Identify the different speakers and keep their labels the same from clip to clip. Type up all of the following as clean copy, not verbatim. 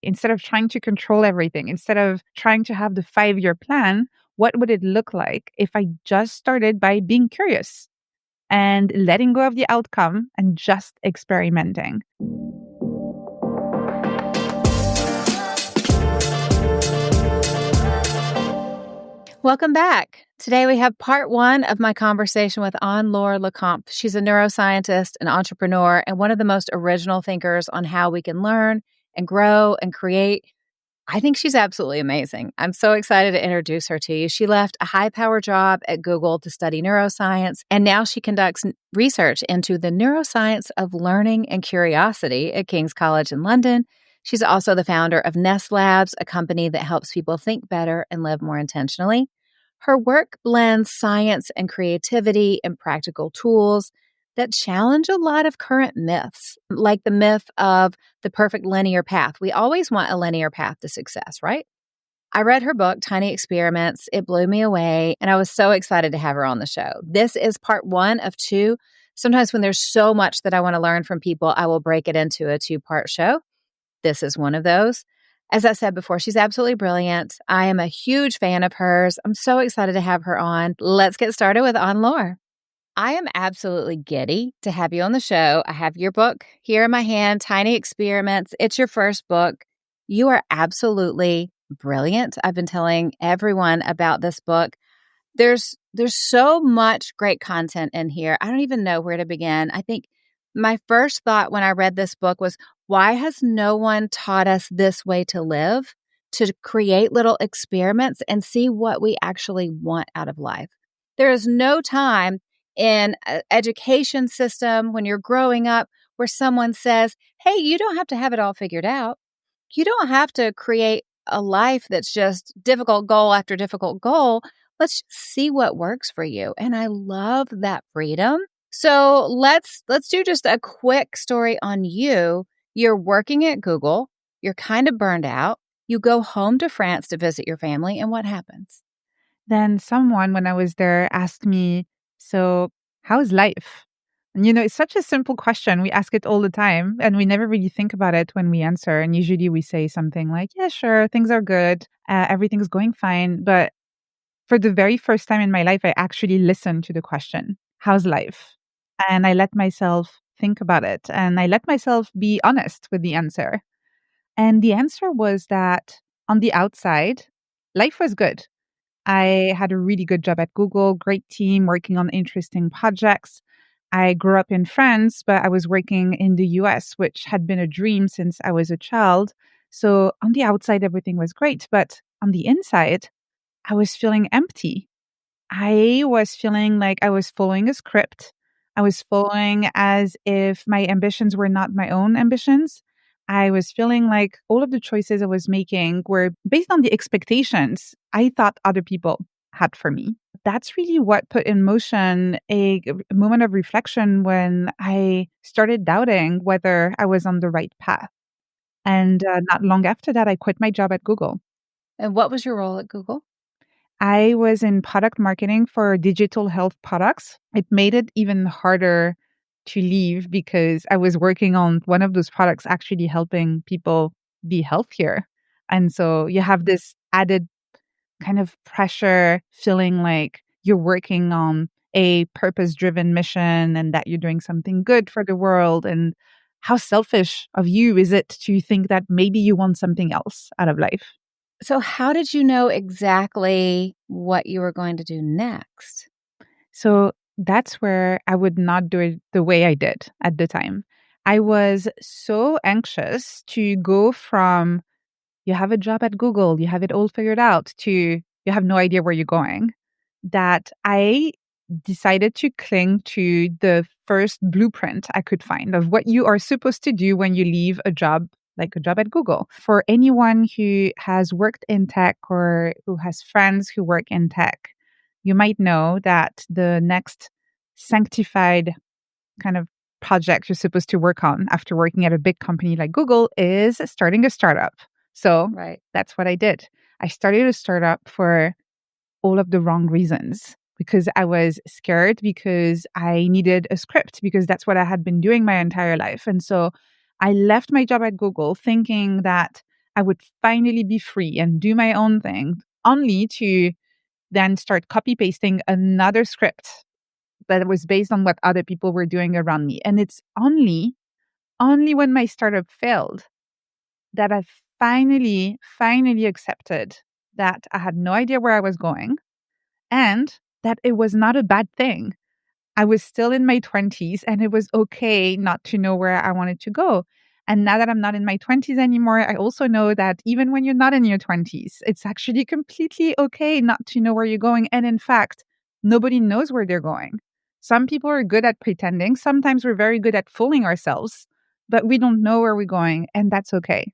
Speaker 1: Instead of trying to control everything, instead of trying to have the 5-year plan, what would it look like if I just started by being curious and letting go of the outcome and just experimenting?
Speaker 2: Welcome back. Today we have part 1 of my conversation with Anne-Laure Le Cunff. She's a neuroscientist, an entrepreneur, and one of the most original thinkers on how we can learn and grow and create. I think she's absolutely amazing. I'm so excited to introduce her to you. She left a high-power job at Google to study neuroscience, and now she conducts research into the neuroscience of learning and curiosity at King's College in London. She's also the founder of Nest Labs, a company that helps people think better and live more intentionally. Her work blends science and creativity and practical tools that challenge a lot of current myths, like the myth of the perfect linear path. We always want a linear path to success, right? I read her book, Tiny Experiments. It blew me away, and I was so excited to have her on the show. This is part 1 of 2. Sometimes when there's so much that I want to learn from people, I will break it into a 2-part show. This is one of those. As I said before, she's absolutely brilliant. I am a huge fan of hers. I'm so excited to have her on. Let's get started with Anne-Laure. I am absolutely giddy to have you on the show. I have your book here in my hand, Tiny Experiments. It's your first book. You are absolutely brilliant. I've been telling everyone about this book. There's so much great content in here. I don't even know where to begin. I think my first thought when I read this book was, why has no one taught us this way to live, to create little experiments and see what we actually want out of life? There is no time in an education system when you're growing up where someone says, hey, you don't have to have it all figured out. You don't have to create a life that's just difficult goal after difficult goal. Let's just see what works for you. And I love that freedom. So let's do just a quick story on you. You're working at Google. You're kind of burned out. You go home to France to visit your family. And what happens?
Speaker 1: Then someone, when I was there, asked me, so how's life? And it's such a simple question. We ask it all the time, and we never really think about it when we answer. And usually we say something like, yeah, sure, things are good. Everything's going fine. But for the very first time in my life, I actually listened to the question, how's life? And I let myself think about it. And I let myself be honest with the answer. And the answer was that on the outside, life was good. I had a really good job at Google, great team, working on interesting projects. I grew up in France, but I was working in the US, which had been a dream since I was a child. So on the outside, everything was great. But on the inside, I was feeling empty. I was feeling like I was following a script. I was following as if my ambitions were not my own ambitions. I was feeling like all of the choices I was making were based on the expectations I thought other people had for me. That's really what put in motion a moment of reflection when I started doubting whether I was on the right path. And not long after that, I quit my job at Google.
Speaker 2: And what was your role at Google?
Speaker 1: I was in product marketing for digital health products. It made it even harder to leave because I was working on one of those products actually helping people be healthier. And so you have this added kind of pressure, feeling like you're working on a purpose-driven mission and that you're doing something good for the world. And how selfish of you is it to think that maybe you want something else out of life?
Speaker 2: So how did you know exactly what you were going to do next?
Speaker 1: So that's where I would not do it the way I did at the time. I was so anxious to go from you have a job at Google, you have it all figured out, to you have no idea where you're going, that I decided to cling to the first blueprint I could find of what you are supposed to do when you leave a job, like a job at Google. For anyone who has worked in tech or who has friends who work in tech, you might know that the next sanctified kind of project you're supposed to work on after working at a big company like Google is starting a startup. So That's what I did. I started a startup for all of the wrong reasons, because I was scared, because I needed a script, because that's what I had been doing my entire life. And so I left my job at Google thinking that I I would finally be free and do my own thing, only to then start copy pasting another script that was based on what other people were doing around me. And it's only when my startup failed that I finally accepted that I had no idea where I was going and that it was not a bad thing. I was still in my 20s and it was okay not to know where I wanted to go. And now that I'm not in my 20s anymore, I also know that even when you're not in your 20s, it's actually completely okay not to know where you're going. And in fact, nobody knows where they're going. Some people are good at pretending. Sometimes we're very good at fooling ourselves, but we don't know where we're going. And that's okay.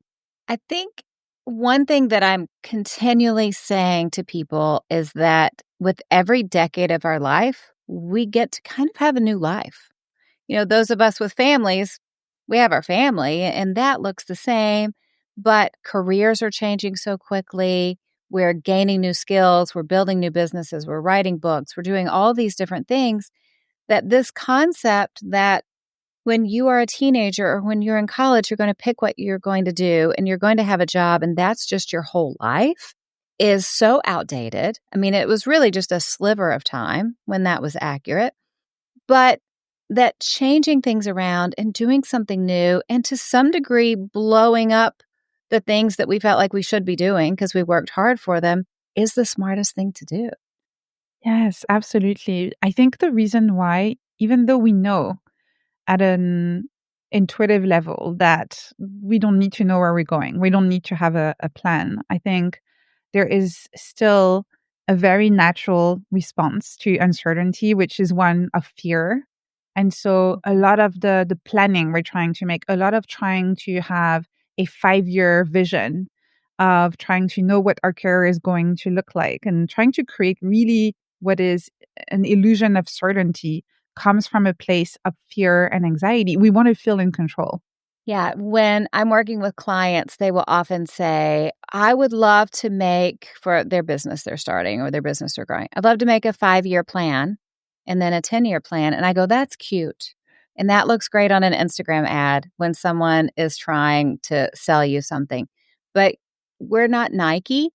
Speaker 2: I think one thing that I'm continually saying to people is that with every decade of our life, we get to kind of have a new life. Those of us with families, we have our family and that looks the same, but careers are changing so quickly. We're gaining new skills. We're building new businesses. We're writing books. We're doing all these different things that this concept that when you are a teenager or when you're in college, you're going to pick what you're going to do and you're going to have a job and that's just your whole life is so outdated. I mean, it was really just a sliver of time when that was accurate, but that changing things around and doing something new and to some degree blowing up the things that we felt like we should be doing because we worked hard for them is the smartest thing to do.
Speaker 1: Yes, absolutely. I think the reason why, even though we know at an intuitive level that we don't need to know where we're going, we don't need to have a plan, I think there is still a very natural response to uncertainty, which is one of fear. And so a lot of the planning we're trying to make, a lot of trying to have a 5-year vision of trying to know what our career is going to look like and trying to create really what is an illusion of certainty comes from a place of fear and anxiety. We want to feel in control.
Speaker 2: Yeah, when I'm working with clients, they will often say, I would love to make for their business they're starting or their business they're growing. I'd love to make a 5-year plan and then a 10-year plan. And I go, that's cute. And that looks great on an Instagram ad when someone is trying to sell you something. But we're not Nike.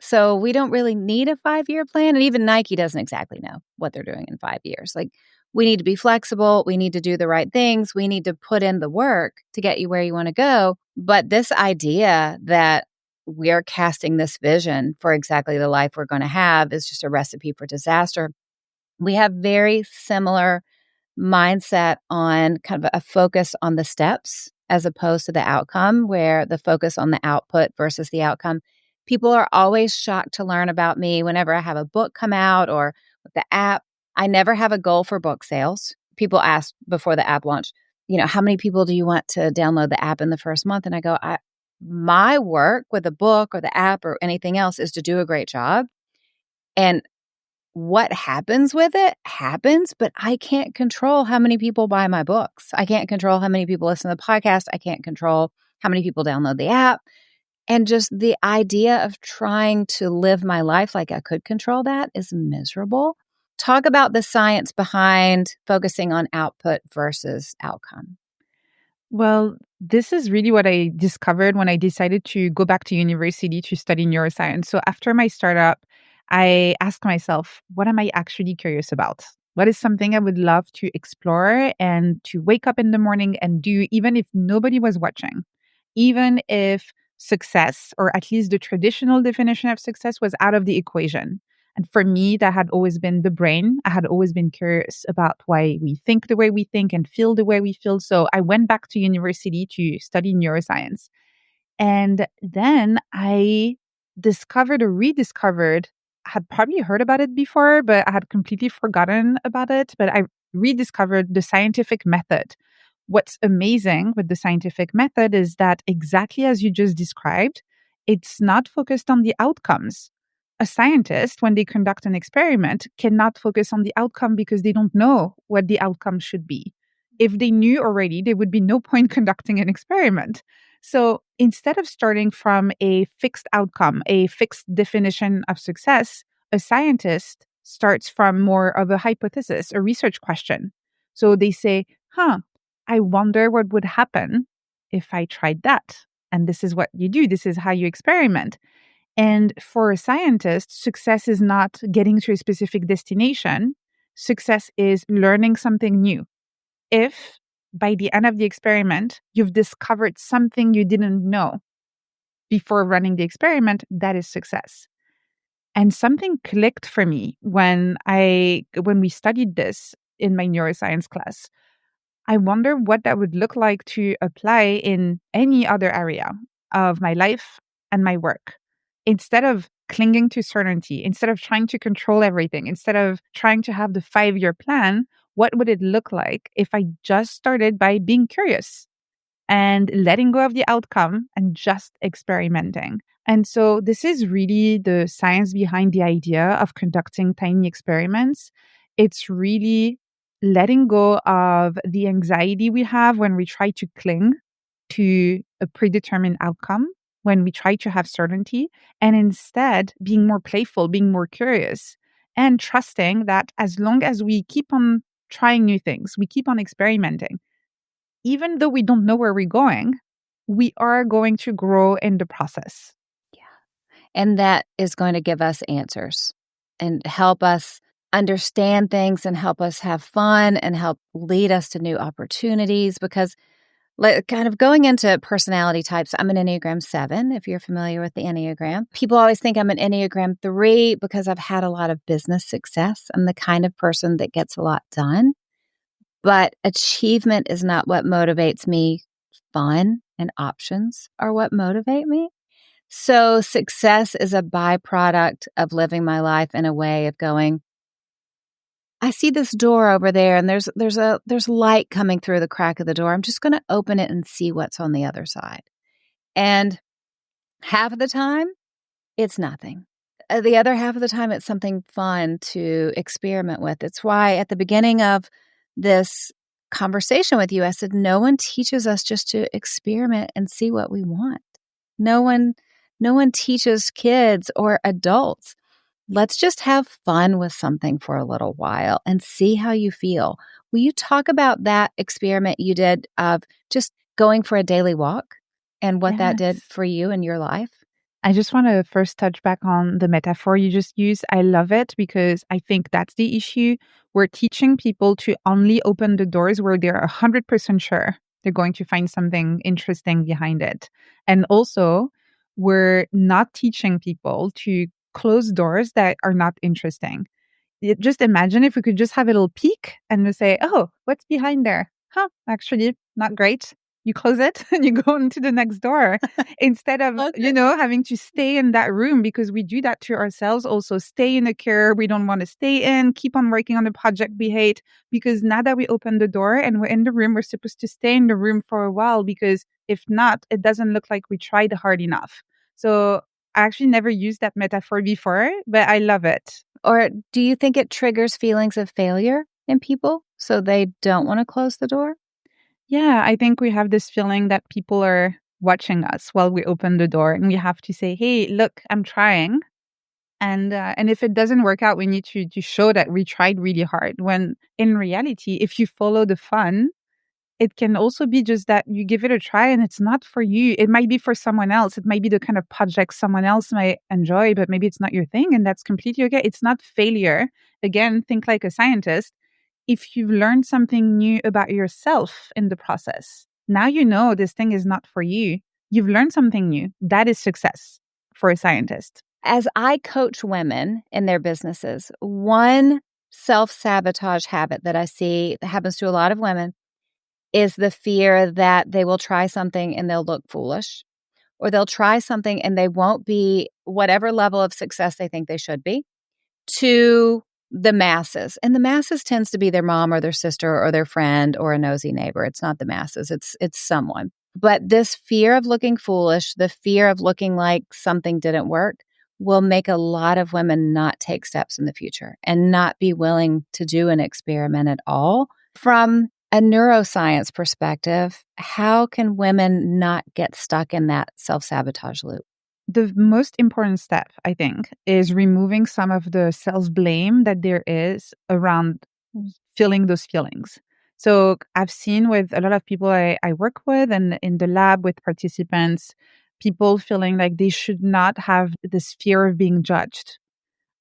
Speaker 2: So we don't really need a 5-year plan. And even Nike doesn't exactly know what they're doing in 5 years. Like we need to be flexible. We need to do the right things. We need to put in the work to get you where you want to go. But this idea that we're casting this vision for exactly the life we're going to have is just a recipe for disaster. We have very similar mindset on kind of a focus on the steps as opposed to the outcome, where the focus on the output versus the outcome. People are always shocked to learn about me whenever I have a book come out or with the app. I never have a goal for book sales. People ask before the app launch, how many people do you want to download the app in the first month? And I go, my work with a book or the app or anything else is to do a great job. And what happens with it happens, but I can't control how many people buy my books. I can't control how many people listen to the podcast. I can't control how many people download the app. And just the idea of trying to live my life like I could control that is miserable. Talk about the science behind focusing on output versus outcome.
Speaker 1: Well, this is really what I discovered when I decided to go back to university to study neuroscience. So after my startup, I asked myself, what am I actually curious about? What is something I would love to explore and to wake up in the morning and do, even if nobody was watching, even if success, or at least the traditional definition of success, was out of the equation. And for me, that had always been the brain. I had always been curious about why we think the way we think and feel the way we feel. So I went back to university to study neuroscience. And then I discovered or rediscovered, I had probably heard about it before, but I had completely forgotten about it. But I rediscovered the scientific method. What's amazing with the scientific method is that exactly as you just described, it's not focused on the outcomes. A scientist, when they conduct an experiment, cannot focus on the outcome because they don't know what the outcome should be. If they knew already, there would be no point conducting an experiment. So instead of starting from a fixed outcome, a fixed definition of success, a scientist starts from more of a hypothesis, a research question. So they say, I wonder what would happen if I tried that. And this is what you do. This is how you experiment. And for a scientist, success is not getting to a specific destination. Success is learning something new. If by the end of the experiment, you've discovered something you didn't know before running the experiment, that is success. And something clicked for me when we studied this in my neuroscience class. I wonder what that would look like to apply in any other area of my life and my work. Instead of clinging to certainty, instead of trying to control everything, instead of trying to have the 5-year plan, what would it look like if I just started by being curious and letting go of the outcome and just experimenting? And so this is really the science behind the idea of conducting tiny experiments. It's really letting go of the anxiety we have when we try to cling to a predetermined outcome, when we try to have certainty, and instead being more playful, being more curious, and trusting that as long as we keep on trying new things, we keep on experimenting, even though we don't know where we're going, we are going to grow in the process.
Speaker 2: And that is going to give us answers and help us understand things and help us have fun and help lead us to new opportunities. Because kind of going into personality types, I'm an Enneagram 7, if you're familiar with the Enneagram. People always think I'm an Enneagram 3 because I've had a lot of business success. I'm the kind of person that gets a lot done. But achievement is not what motivates me. Fun and options are what motivate me. So success is a byproduct of living my life in a way of going, I see this door over there and there's light coming through the crack of the door. I'm just going to open it and see what's on the other side. And half of the time, it's nothing. The other half of the time, it's something fun to experiment with. It's why at the beginning of this conversation with you, I said, no one teaches us just to experiment and see what we want. No one teaches kids or adults. Let's just have fun with something for a little while and see how you feel. Will you talk about that experiment you did of just going for a daily walk and what that did for you in your life?
Speaker 1: I just want to first touch back on the metaphor you just used. I love it because I think that's the issue. We're teaching people to only open the doors where they're 100% sure they're going to find something interesting behind it. And also, we're not teaching people to close doors that are not interesting. Just imagine if we could just have a little peek and we say, oh, what's behind there? Huh, actually, not great. You close it and you go into the next door instead of, having to stay in that room, because we do that to ourselves also. Stay in a career we don't want to stay in, keep on working on a project we hate, because now that we open the door and we're in the room, we're supposed to stay in the room for a while, because if not, it doesn't look like we tried hard enough. So I actually never used that metaphor before, but I love it.
Speaker 2: Or do you think it triggers feelings of failure in people so they don't want to close the door?
Speaker 1: Yeah, I think we have this feeling that people are watching us while we open the door, and we have to say, hey, look, I'm trying. And if it doesn't work out, we need to show that we tried really hard. When in reality, if you follow the fun, it can also be just that you give it a try and it's not for you. It might be for someone else. It might be the kind of project someone else might enjoy, but maybe it's not your thing, and that's completely okay. It's not failure. Again, think like a scientist. If you've learned something new about yourself in the process, now you know this thing is not for you. You've learned something new. That is success for a scientist.
Speaker 2: As I coach women in their businesses, one self-sabotage habit that I see that happens to a lot of women is the fear that they will try something and they'll look foolish, or they'll try something and they won't be whatever level of success they think they should be to the masses. And the masses tends to be their mom or their sister or their friend or a nosy neighbor. It's not the masses. It's someone. But this fear of looking foolish, the fear of looking like something didn't work, will make a lot of women not take steps in the future and not be willing to do an experiment at all. From a neuroscience perspective, how can women not get stuck in that self-sabotage loop?
Speaker 1: The most important step, I think, is removing some of the self-blame that there is around feeling those feelings. So I've seen with a lot of people I work with and in the lab with participants, people feeling like they should not have this fear of being judged.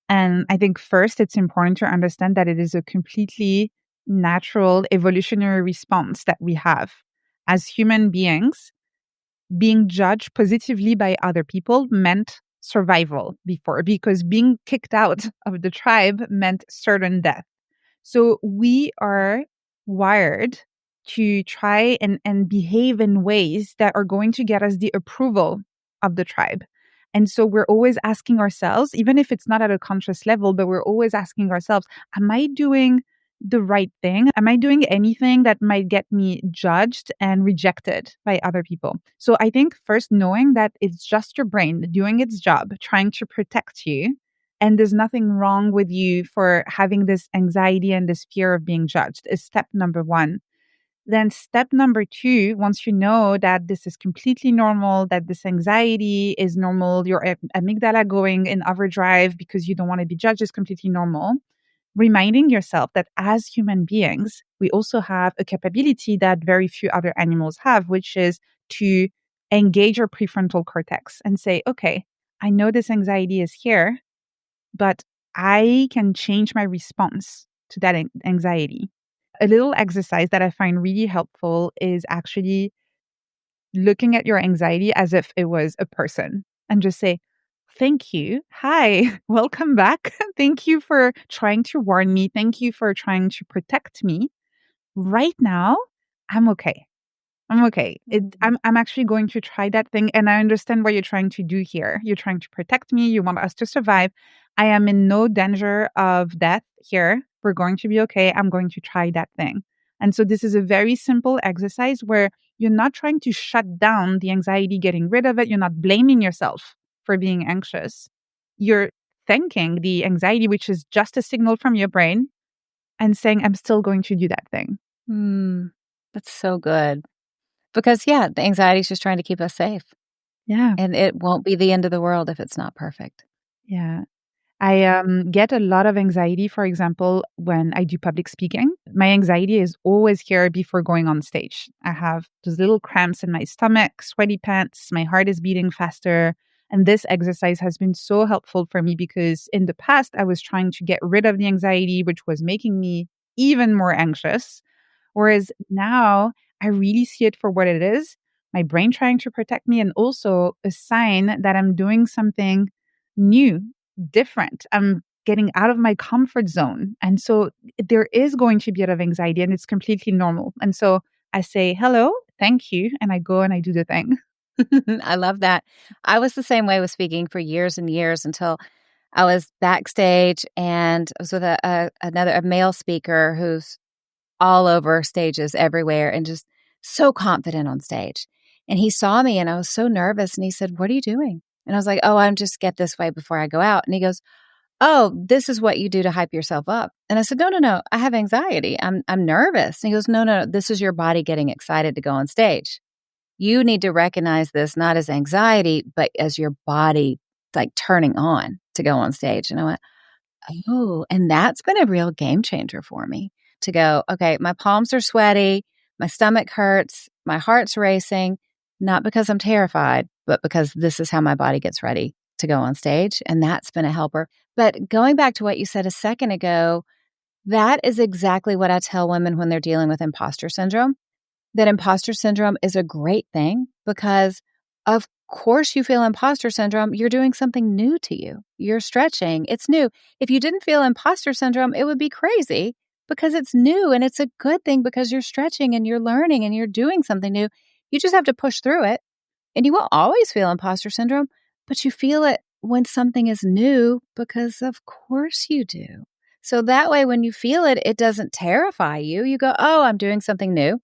Speaker 1: And I think first, it's important to understand that it is a completely natural evolutionary response that we have as human beings. Being judged positively by other people meant survival before, because being kicked out of the tribe meant certain death. So we are wired to try and behave in ways that are going to get us the approval of the tribe. And so we're always asking ourselves, even if it's not at a conscious level, but we're always asking ourselves, am I doing the right thing? Am I doing anything that might get me judged and rejected by other people? So I think first knowing that it's just your brain doing its job, trying to protect you, and there's nothing wrong with you for having this anxiety and this fear of being judged is step number one. Then step number two, once you know that this is completely normal, that this anxiety is normal, your amygdala going in overdrive because you don't want to be judged is completely normal. Reminding yourself that as human beings, we also have a capability that very few other animals have, which is to engage our prefrontal cortex and say, okay, I know this anxiety is here, but I can change my response to that anxiety. A little exercise that I find really helpful is actually looking at your anxiety as if it was a person and just say, thank you. Hi, welcome back. Thank you for trying to warn me. Thank you for trying to protect me. Right now, I'm okay. I'm okay. I'm actually going to try that thing. And I understand what you're trying to do here. You're trying to protect me. You want us to survive. I am in no danger of death here. We're going to be okay. I'm going to try that thing. And so this is a very simple exercise where you're not trying to shut down the anxiety, getting rid of it. You're not blaming yourself for being anxious. You're thanking the anxiety, which is just a signal from your brain, and saying, I'm still going to do that thing.
Speaker 2: That's so good. Because, yeah, the anxiety is just trying to keep us safe.
Speaker 1: Yeah.
Speaker 2: And it won't be the end of the world if it's not perfect.
Speaker 1: Yeah. I get a lot of anxiety, for example, when I do public speaking. My anxiety is always here before going on stage. I have those little cramps in my stomach, sweaty pants, my heart is beating faster. And this exercise has been so helpful for me because in the past, I was trying to get rid of the anxiety, which was making me even more anxious. Whereas now I really see it for what it is, my brain trying to protect me, and also a sign that I'm doing something new, different. I'm getting out of my comfort zone. And so there is going to be a lot of anxiety and it's completely normal. And so I say, hello, thank you. And I go and I do the thing.
Speaker 2: I love that. I was the same way with speaking for years and years until I was backstage and I was with a male speaker who's all over stages everywhere and just so confident on stage. And he saw me and I was so nervous and he said, "What are you doing?" And I was like, "Oh, I'm just get this way before I go out." And he goes, "Oh, this is what you do to hype yourself up." And I said, "No, no, no. I have anxiety. I'm nervous." And he goes, "No, no, no. This is your body getting excited to go on stage. You need to recognize this not as anxiety, but as your body like turning on to go on stage." And I went, "Oh," and that's been a real game changer for me to go, okay, my palms are sweaty, my stomach hurts, my heart's racing, not because I'm terrified, but because this is how my body gets ready to go on stage. And that's been a helper. But going back to what you said a second ago, that is exactly what I tell women when they're dealing with imposter syndrome. That imposter syndrome is a great thing because, of course, you feel imposter syndrome. You're doing something new to you. You're stretching. It's new. If you didn't feel imposter syndrome, it would be crazy because it's new and it's a good thing because you're stretching and you're learning and you're doing something new. You just have to push through it. And you won't always feel imposter syndrome, but you feel it when something is new because, of course, you do. So that way, when you feel it, it doesn't terrify you. You go, "Oh, I'm doing something new.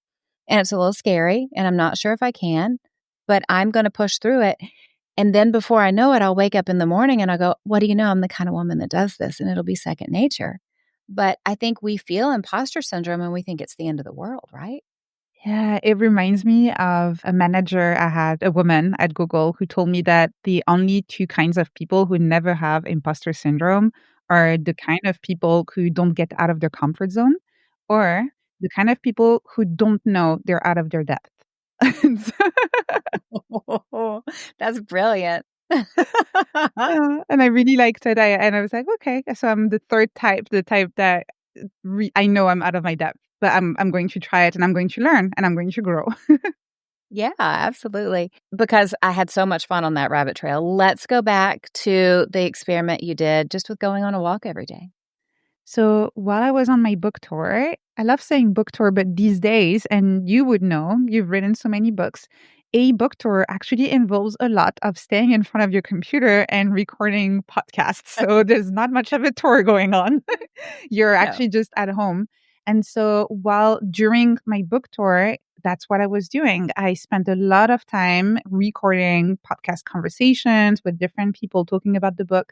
Speaker 2: And it's a little scary, and I'm not sure if I can, but I'm going to push through it." And then before I know it, I'll wake up in the morning and I'll go, "What do you know? I'm the kind of woman that does this." And it'll be second nature. But I think we feel imposter syndrome and we think it's the end of the world, right?
Speaker 1: Yeah, it reminds me of a manager I had, a woman at Google, who told me that the only two kinds of people who never have imposter syndrome are the kind of people who don't get out of their comfort zone or the kind of people who don't know they're out of their depth. And
Speaker 2: That's brilliant.
Speaker 1: and I really liked it. And I was like, okay, so I'm the third type, the type that I know I'm out of my depth, but I'm going to try it and I'm going to learn and I'm going to grow.
Speaker 2: Yeah, absolutely. Because I had so much fun on that rabbit trail. Let's go back to the experiment you did just with going on a walk every day.
Speaker 1: So while I was on my book tour, I love saying book tour, but these days, and you would know, you've written so many books, a book tour actually involves a lot of staying in front of your computer and recording podcasts. So there's not much of a tour going on. You're
Speaker 2: No.
Speaker 1: actually just at home. And so while during my book tour, that's what I was doing. I spent a lot of time recording podcast conversations with different people talking about the book.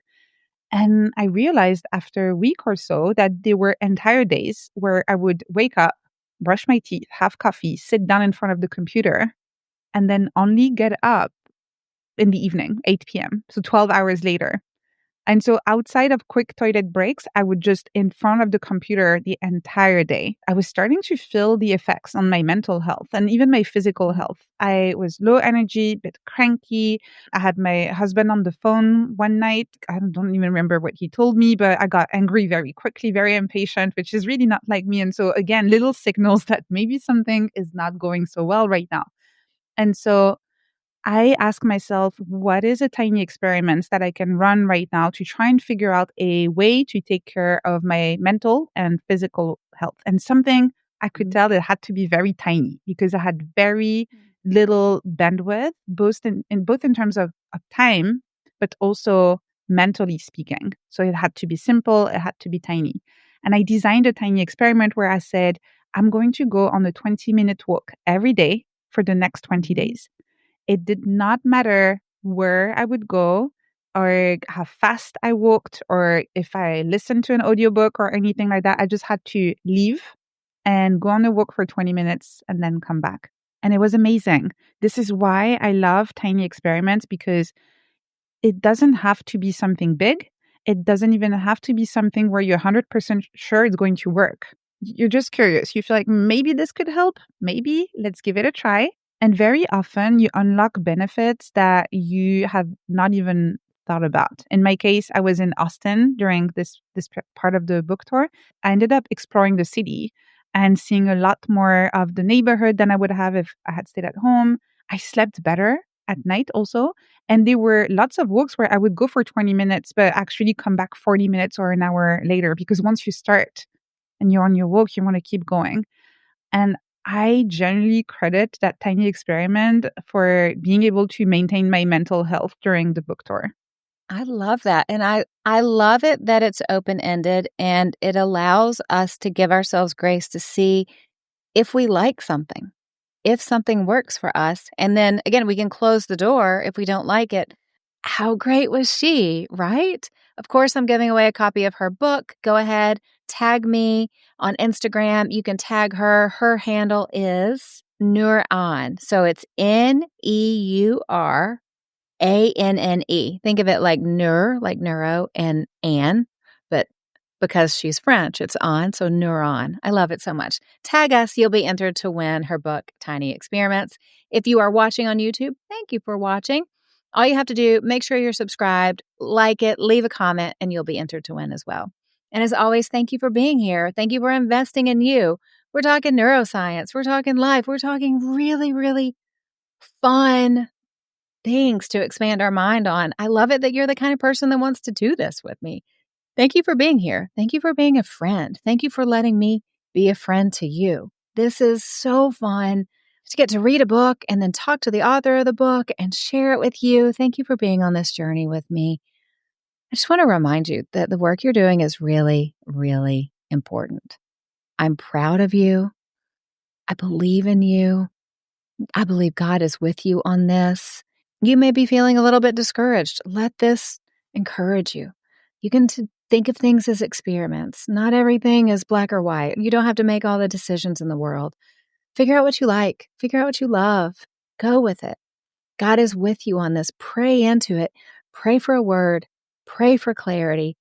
Speaker 1: And I realized after a week or so that there were entire days where I would wake up, brush my teeth, have coffee, sit down in front of the computer, and then only get up in the evening, 8 p.m. So 12 hours later. And so outside of quick toilet breaks, I would just in front of the computer the entire day. I was starting to feel the effects on my mental health and even my physical health. I was low energy, a bit cranky. I had my husband on the phone one night. I don't even remember what he told me, but I got angry very quickly, very impatient, which is really not like me. And so again, little signals that maybe something is not going so well right now. And so I ask myself, what is a tiny experiment that I can run right now to try and figure out a way to take care of my mental and physical health? And something I could tell it had to be very tiny because I had very little bandwidth, both in terms of time, but also mentally speaking. So it had to be simple, it had to be tiny. And I designed a tiny experiment where I said, I'm going to go on a 20-minute walk every day for the next 20 days. It did not matter where I would go or how fast I walked or if I listened to an audiobook or anything like that. I just had to leave and go on a walk for 20 minutes and then come back. And it was amazing. This is why I love tiny experiments because it doesn't have to be something big. It doesn't even have to be something where you're 100% sure it's going to work. You're just curious. You feel like maybe this could help. Maybe let's give it a try. And very often you unlock benefits that you have not even thought about. In my case, I was in Austin during this part of the book tour. I ended up exploring the city and seeing a lot more of the neighborhood than I would have if I had stayed at home. I slept better at night also. And there were lots of walks where I would go for 20 minutes, but actually come back 40 minutes or an hour later because once you start and you're on your walk, you want to keep going. And I generally credit that tiny experiment for being able to maintain my mental health during the book tour.
Speaker 2: I love that. And I love it that it's open-ended and it allows us to give ourselves grace to see if we like something, if something works for us. And then again, we can close the door if we don't like it. How great was she, right? Of course, I'm giving away a copy of her book. Go ahead, tag me on Instagram. You can tag her. Her handle is Neuron. So it's NeurAnne. Think of it like like neuro, and Anne, but because she's French, it's on. So Neuron. I love it so much. Tag us. You'll be entered to win her book, Tiny Experiments. If you are watching on YouTube, thank you for watching. All you have to do, make sure you're subscribed, like it, leave a comment, and you'll be entered to win as well. And as always, thank you for being here. Thank you for investing in you. We're talking neuroscience. We're talking life. We're talking really, really fun things to expand our mind on. I love it that you're the kind of person that wants to do this with me. Thank you for being here. Thank you for being a friend. Thank you for letting me be a friend to you. This is so fun to get to read a book and then talk to the author of the book and share it with you. Thank you for being on this journey with me. I just want to remind you that the work you're doing is really, really important. I'm proud of you. I believe in you. I believe God is with you on this. You may be feeling a little bit discouraged. Let this encourage you. You can think of things as experiments. Not everything is black or white. You don't have to make all the decisions in the world. Figure out what you like. Figure out what you love. Go with it. God is with you on this. Pray into it. Pray for a word. Pray for clarity.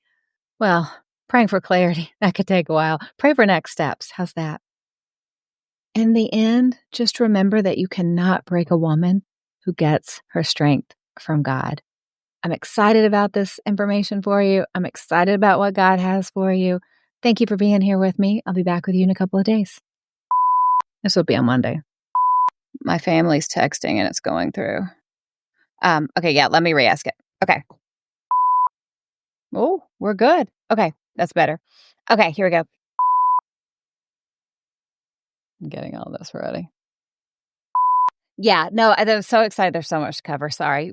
Speaker 2: Well, praying for clarity, that could take a while. Pray for next steps. How's that? In the end, just remember that you cannot break a woman who gets her strength from God. I'm excited about this information for you. I'm excited about what God has for you. Thank you for being here with me. I'll be back with you in a couple of days. This will be on Monday. My family's texting and it's going through. Okay, yeah, let me re-ask it. Okay. Oh, we're good. Okay, that's better. Okay, here we go. I'm getting all this ready. Yeah, no, I'm so excited. There's so much to cover. Sorry.